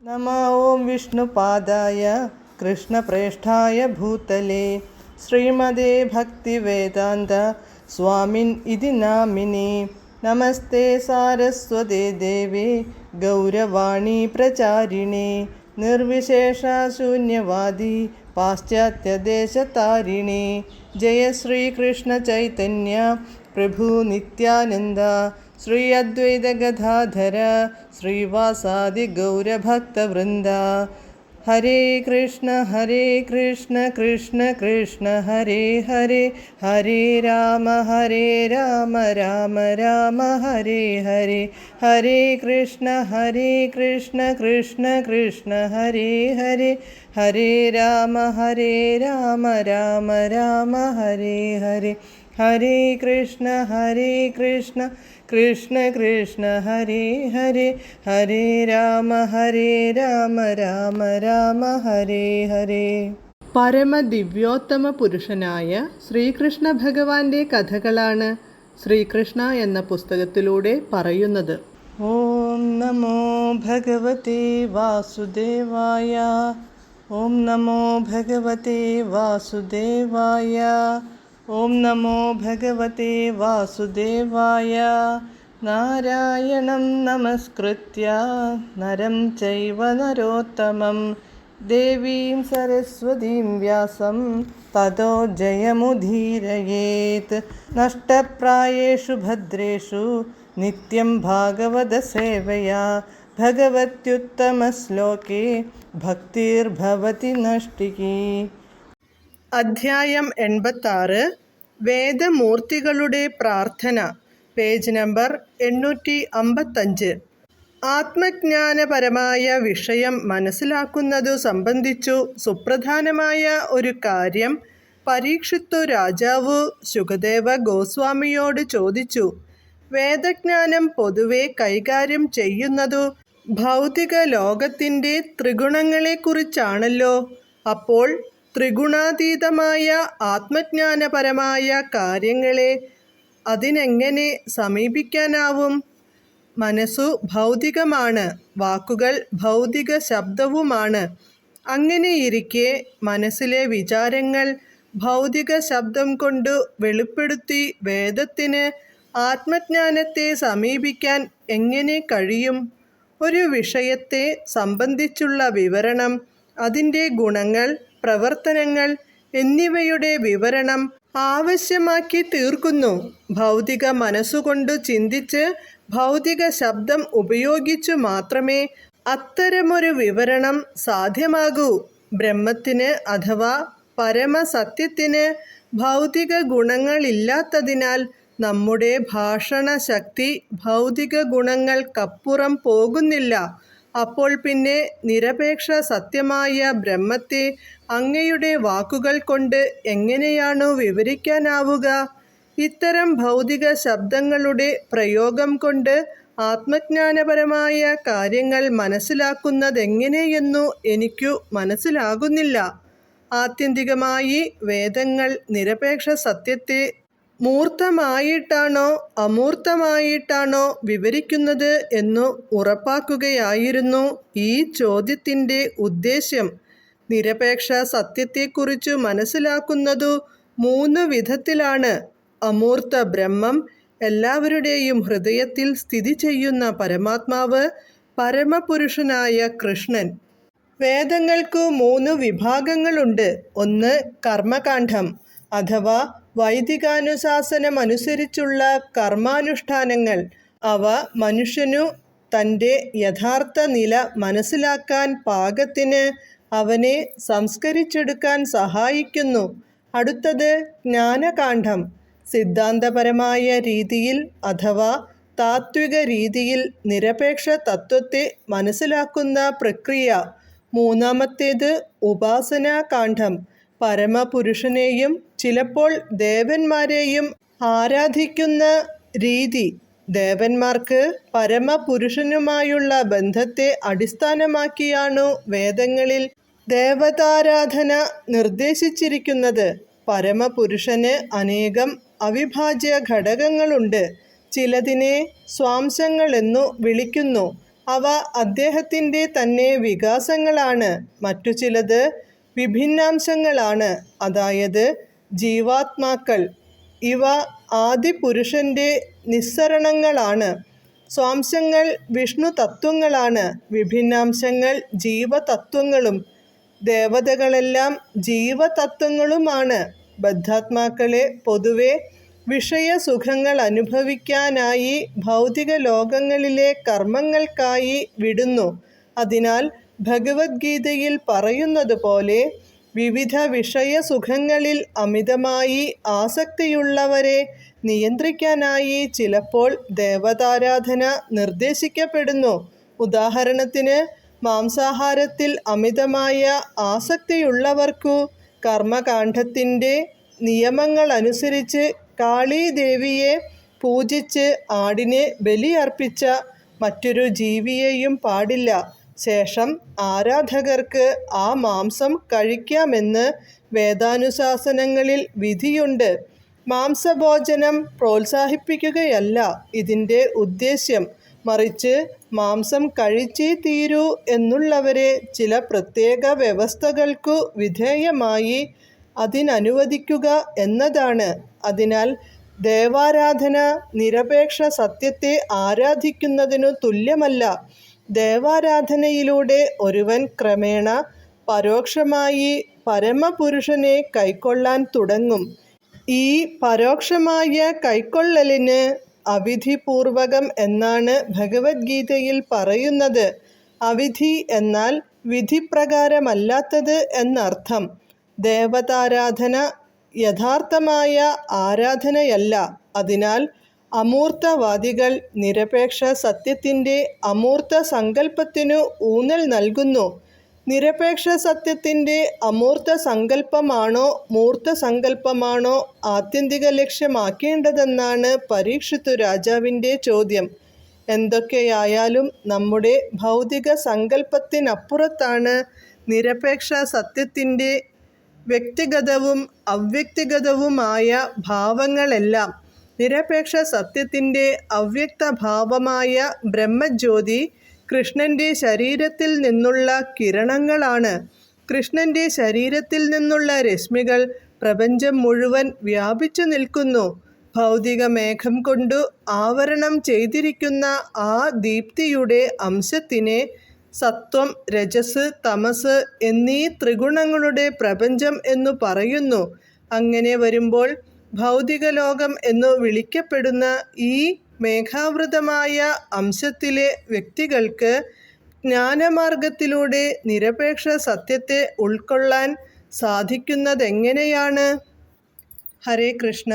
नमः ॐ विष्णुपादाय कृष्णप्रेष्ठाय भूतले श्रीमदे भक्तिवेदान्त स्वामिन् इति नामिने। नमस्ते सारस्वते देवे गौरवाणी प्रचारिणे निर्विशेषशून्यवादी पाश्चात्यदेशतारिणे। जय श्रीकृष्ण चैतन्य प्रभु नित्यानन्द श्री अद्वैत गदाधर श्रीवासादि गौरभक्तवृन्द। हरे कृष्ण कृष्ण कृष्ण हरे हरे, हरे राम राम राम हरे हरे। हरे कृष्ण कृष्ण कृष्ण हरे हरे, हरे राम राम राम हरे हरे। हरे कृष्ण कृष्ण कृष्ण हरे हरे, हरे राम राम ഹരേ ഹരേ. പരമദിവ്യോത്തമ പുരുഷനായ ശ്രീകൃഷ്ണ ഭഗവാന്റെ കഥകളാണ് ശ്രീകൃഷ്ണ എന്ന പുസ്തകത്തിലൂടെ പറയുന്നത്. ഓം നമോ ഭഗവതേ വാസുദേവായ, ഓം നമോ ഭഗവതേ വാസുദേവായ, ഓം നമോ ഭഗവതേ വാസുദേവായ. നാരായണം നമസ്കൃത്യ നരം ചൈവ നരോത്തമം ദേവീം സരസ്വതീം വ്യാസം തതോ ജയമുദീരയേത്. നഷ്ടപ്രായേഷു ഭദ്രേഷു നിത്യം ഭാഗവത സേവയാ ഭഗവത്യുത്തമശ്ലോകേ ഭക്തിർഭവതി നഷ്ടികി. അധ്യായം 86. വേദമൂർത്തികളുടെ പ്രാർത്ഥന. Page number 855. ആത്മജ്ഞാനപരമായ വിഷയം മനസ്സിലാക്കുന്നതു സംബന്ധിച്ചു സുപ്രധാനമായ ഒരു കാര്യം പരീക്ഷിത്തു രാജാവു ശുകദേവ ഗോസ്വാമിയോട് ചോദിച്ചു. വേദജ്ഞാനം പൊതുവെ കൈകാര്യം ചെയ്യുന്നതു ഭൗതിക ലോകത്തിൻ്റെ ത്രിഗുണങ്ങളെക്കുറിച്ചാണല്ലോ. അപ്പോൾ ത്രിഗുണാതീതമായ ആത്മജ്ഞാനപരമായ കാര്യങ്ങളെ അതിനെങ്ങനെ സമീപിക്കാനാവും? മനസ്സു ഭൗതികമാണ്, വാക്കുകൾ ഭൗതിക ശബ്ദവുമാണ്. അങ്ങനെയിരിക്കെ മനസ്സിലെ വിചാരങ്ങൾ ഭൗതിക ശബ്ദം കൊണ്ടു വെളിപ്പെടുത്തി വേദത്തിന് ആത്മജ്ഞാനത്തെ സമീപിക്കാൻ എങ്ങനെ കഴിയും? ഒരു വിഷയത്തെ സംബന്ധിച്ചുള്ള വിവരണം, അതിൻ്റെ ഗുണങ്ങൾ, പ്രവർത്തനങ്ങൾ എന്നിവയുടെ വിവരണം ആവശ്യമാക്കി തീർക്കുന്നു. ഭൗതിക മനസ്സുകൊണ്ടു ചിന്തിച്ച് ഭൗതിക ശബ്ദം ഉപയോഗിച്ചു മാത്രമേ അത്തരമൊരു വിവരണം സാധ്യമാകൂ. ബ്രഹ്മത്തിന് അഥവാ പരമസത്യത്തിന് ഭൗതിക ഗുണങ്ങളില്ലാത്തതിനാൽ നമ്മുടെ ഭാഷണ ശക്തി ഭൗതിക ഗുണങ്ങൾക്കപ്പുറം പോകുന്നില്ല. അപ്പോൾ പിന്നെ നിരപേക്ഷ സത്യമായ ബ്രഹ്മത്തെ അങ്ങയുടെ വാക്കുകൾ കൊണ്ട് എങ്ങനെയാണു വിവരിക്കാനാവുക? ഇത്തരം ഭൗതിക ശബ്ദങ്ങളുടെ പ്രയോഗം കൊണ്ട് ആത്മജ്ഞാനപരമായ കാര്യങ്ങൾ മനസ്സിലാക്കുന്നതെങ്ങനെയെന്നു എനിക്കു മനസ്സിലാകുന്നില്ല. ആത്യന്തികമായി വേദങ്ങൾ നിരപേക്ഷ സത്യത്തെ മൂർത്തമായിട്ടാണോ അമൂർത്തമായിട്ടാണോ വിവരിക്കുന്നത് എന്നു ഉറപ്പാക്കുകയായിരുന്നു ഈ ചോദ്യത്തിൻ്റെ ഉദ്ദേശ്യം. നിരപേക്ഷ സത്യത്തെക്കുറിച്ചു മനസ്സിലാക്കുന്നതു 3 വിധത്തിലാണ്. അമൂർത്ത ബ്രഹ്മം, എല്ലാവരുടെയും ഹൃദയത്തിൽ സ്ഥിതി ചെയ്യുന്ന പരമാത്മാവ്, പരമപുരുഷനായ കൃഷ്ണൻ. വേദങ്ങൾക്കു 3 വിഭാഗങ്ങളുണ്ട്. ഒന്ന് കർമ്മകാന്ഡം അഥവാ വൈദികാനുശാസനമനുസരിച്ചുള്ള കർമാനുഷ്ഠാനങ്ങൾ. അവ മനുഷ്യനു തൻ്റെ യഥാർത്ഥ നില മനസ്സിലാക്കാൻ പാകത്തിന് അവനെ സംസ്കരിച്ചെടുക്കാൻ സഹായിക്കുന്നു. അടുത്തത് ജ്ഞാനകാന്ഡം. സിദ്ധാന്തപരമായ രീതിയിൽ അഥവാ താത്വിക രീതിയിൽ നിരപേക്ഷ തത്വത്തെ മനസ്സിലാക്കുന്ന പ്രക്രിയ. മൂന്നാമത്തേത് ഉപാസനാകാന്ഡം. പരമപുരുഷനെയും ചിലപ്പോൾ ദേവന്മാരെയും ആരാധിക്കുന്ന രീതി. ദേവന്മാർക്ക് പരമപുരുഷനുമായുള്ള ബന്ധത്തെ അടിസ്ഥാനമാക്കിയാണു വേദങ്ങളിൽ ദേവതാരാധന നിർദ്ദേശിച്ചിരിക്കുന്നത്. പരമപുരുഷന് അനേകം അവിഭാജ്യ ഘടകങ്ങളുണ്ട്. ചിലതിനെ സ്വാംശങ്ങളെന്നു വിളിക്കുന്നു. അവ അദ്ദേഹത്തിൻ്റെ തന്നെ വികാസങ്ങളാണ്. മറ്റു ചിലത് വിഭിന്നാംശങ്ങളാണ്, അതായത് ജീവാത്മാക്കൾ. ഇവ ആദിപുരുഷൻ്റെ നിസ്സരണങ്ങളാണ്. സ്വാംശങ്ങൾ വിഷ്ണു തത്വങ്ങളാണ്, വിഭിന്നാംശങ്ങൾ ജീവതത്വങ്ങളും. ദേവതകളെല്ലാം ജീവതത്വങ്ങളുമാണ്. ബദ്ധാത്മാക്കളെ പൊതുവെ വിഷയസുഖങ്ങൾ അനുഭവിക്കാനായി ഭൗതിക ലോകങ്ങളിലെ കർമ്മങ്ങൾക്കായി വിടുന്നു. അതിനാൽ ഭഗവത്ഗീതയിൽ പറയുന്നത് പോലെ വിവിധ വിഷയസുഖങ്ങളിൽ അമിതമായി ആസക്തിയുള്ളവരെ നിയന്ത്രിക്കാനായി ചിലപ്പോൾ ദേവതാരാധന നിർദ്ദേശിക്കപ്പെടുന്നു. ഉദാഹരണത്തിന്, മാംസാഹാരത്തിൽ അമിതമായ ആസക്തിയുള്ളവർക്കു കർമ്മകാണ്ഡത്തിൻ്റെ നിയമങ്ങളനുസരിച്ച് കാളീദേവിയെ പൂജിച്ച് ആടിനെ ബലിയർപ്പിച്ച മറ്റൊരു ജീവിയെയും പാടില്ല. ശേഷം ആരാധകർക്ക് ആ മാംസം കഴിക്കാമെന്ന് വേദാനുശാസനങ്ങളിൽ വിധിയുണ്ട്. മാംസഭോജനം പ്രോത്സാഹിപ്പിക്കുകയല്ല ഇതിൻ്റെ ഉദ്ദേശ്യം, മറിച്ച് മാംസം കഴിച്ചേ തീരൂ എന്നുള്ളവരെ ചില പ്രത്യേക വ്യവസ്ഥകൾക്കു വിധേയമായി അതിനനുവദിക്കുക എന്നതാണ്. അതിനാൽ ദേവാരാധന നിരപേക്ഷ സത്യത്തെ ആരാധിക്കുന്നതിനു തുല്യമല്ല. ദേവാരാധനയിലൂടെ ഒരുവൻ ക്രമേണ പരോക്ഷമായി പരമപുരുഷനെ കൈക്കൊള്ളാൻ തുടങ്ങും. ഈ പരോക്ഷമായ കൈക്കൊള്ളലിന് അവിധിപൂർവകം എന്നാണ് ഭഗവത്ഗീതയിൽ പറയുന്നത്. അവിധി എന്നാൽ വിധിപ്രകാരമല്ലാത്തത് എന്നർത്ഥം. ദേവതാരാധന യഥാർത്ഥമായ ആരാധനയല്ല. അതിനാൽ അമൂർത്തവാദികൾ നിരപേക്ഷ സത്യത്തിൻ്റെ അമൂർത്ത സങ്കല്പത്തിനു ഊന്നൽ നൽകുന്നു. നിരപേക്ഷ സത്യത്തിൻ്റെ അമൂർത്ത സങ്കല്പമാണോ മൂർത്ത സങ്കല്പമാണോ ആത്യന്തിക ലക്ഷ്യമാക്കേണ്ടതെന്നാണ് പരീക്ഷിത്തു രാജാവിൻ്റെ ചോദ്യം. എന്തൊക്കെയായാലും നമ്മുടെ ഭൗതിക സങ്കല്പത്തിനപ്പുറത്താണ് നിരപേക്ഷ സത്യത്തിൻ്റെ വ്യക്തിഗതവും അവ്യക്തിഗതവുമായ ഭാവങ്ങളെല്ലാം. നിരപേക്ഷ സത്യത്തിൻ്റെ അവ്യക്തഭാവമായ ബ്രഹ്മജ്യോതി കൃഷ്ണൻ്റെ ശരീരത്തിൽ നിന്നുള്ള കിരണങ്ങളാണ്. കൃഷ്ണൻ്റെ ശരീരത്തിൽ നിന്നുള്ള രശ്മികൾ പ്രപഞ്ചം മുഴുവൻ വ്യാപിച്ചു നിൽക്കുന്നു. ഭൗതിക മേഘം കൊണ്ടു ആവരണം ചെയ്തിരിക്കുന്ന ആ ദീപ്തിയുടെ അംശത്തിനെ സത്വം, രജസ്, തമസ് എന്നീ ത്രിഗുണങ്ങളുടെ പ്രപഞ്ചം എന്നു പറയുന്നു. അങ്ങനെ വരുമ്പോൾ ഭൗതിക ലോകം എന്നു വിളിക്കപ്പെടുന്ന ഈ മേഘാവൃതമായ അംശത്തിലെ വ്യക്തികൾക്ക് ജ്ഞാനമാർഗത്തിലൂടെ നിരപേക്ഷ സത്യത്തെ ഉൾക്കൊള്ളാൻ സാധിക്കുന്നതെങ്ങനെയാണ്? ഹരേ കൃഷ്ണ.